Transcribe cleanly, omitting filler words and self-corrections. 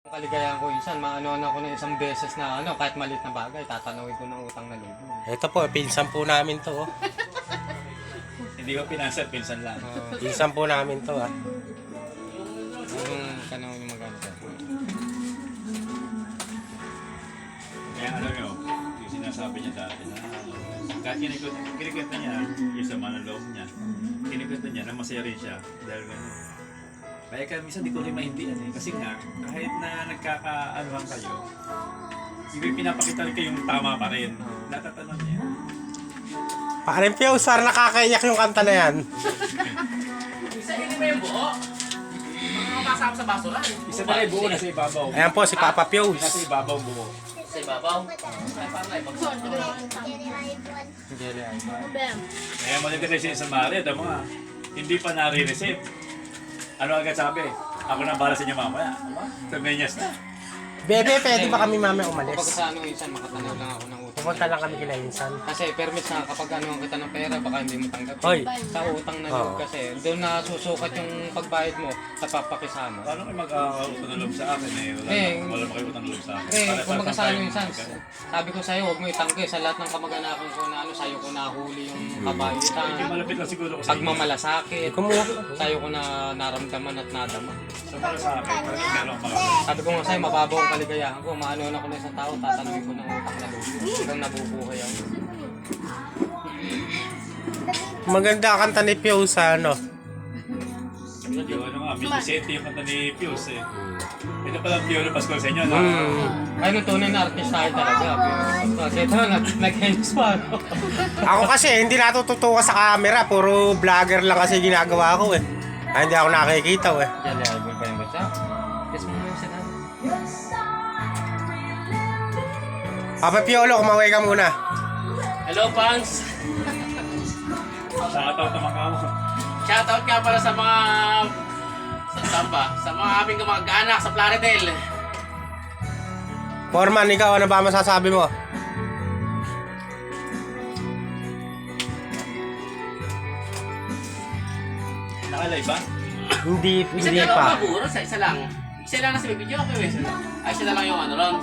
Kaligayahan ko insan, maanoan ako ng isang beses na kahit maliit na bagay, tatanawin ko ng utang na loob. Ito po, pinsan po namin to. Oh. Hindi ko pinansan, pinsan lang. Pinsan po namin to. Ah. Yung kanawin yung magano ka. Kaya alam nyo, yung sinasabi niya dati na kahit kinikita niya, yung sama ng loob niya, kinikita niya na masaya rin siya dahil gano'n. Kaya minsan di ko rin maintindihan eh. Kasi nga, kahit na nagkakaanuhan kayo, yung pinapakita rin kayong tama pa rin. Natatanong niya. Parin Piosar, nakakaiyak yung kanta na yan. Isa hindi ba yung buo? Mga kasama sa basura. Isa na rin buo, nasa ibabaw. Ayan po, si Papa Pios. Nasa ibabaw buo. Sa ibabaw? Ay, parang naipagsak. Jelly eye. Kaya maliit siya sa Maria, ito mga hindi pa nare-receive. Ano agad sabi? Ako na bahala sa inyo mamaya. Sa menyas na. Bebe, pwede ba kami mamaya Kapag umalis? sa insan, makatanaw lang ako ng utang. Pupunta lang kami kila Insan. Kasi permit na kapag kita ng pera, baka hindi mo tanggapin. Hoy. Sa utang na loob Oo. kasi, doon na susukat yung pagbayad mo sa papakisama. Paano kayo mag-utang ng loob sa akin eh? Wala mo kayo utang ng loob sa akin. Kung magkasano yung sans, Hindi sabi ko sa'yo, huwag mo itangke sa lahat ng kamag-anakan ko na sa'yo ko nahuli yung kabayitan, malapit lang siguro ko sa inyo. pagmamalasakit, Kumuha. sa'yo ko na naramdaman at nadama. Sa para sa akin, parang meron akong mga. Sabi ko nga sa'yo, mababaw ang kaligayahan ko, maanoan ako ng isang tao, tatanungin ko ng utang na loob. Hanggang nabubuhay ako. Maganda ang kanta ni Pios, ano? Yung ano nga, Vicente yung kanta ni Pius eh. Ito pala Piolo Pascual sa inyo, no? Kaya nung tunay na artist tayo talaga. Kasi ito, nag-hench pa. Ako kasi, hindi natututuwa sa camera. Puro vlogger lang kasi ginagawa ko eh. Ay, hindi ako nakikita eh. Jelly eye, ba yung basta? Yes mo yung sila. Papa Piolo, kumaway ka muna. Hello, fans! Shoutout naman ka mo. Shoutout nga pala sa mga... Sa mga aming kamag-anak sa Plaridel. Foreman, ikaw, ano ba masasabi mo? Nakalive ba? Hindi Isa pa. lang maburo, sa isa lang. Isa lang na sa video ko eh. Ay, isa na lang yung ano ron.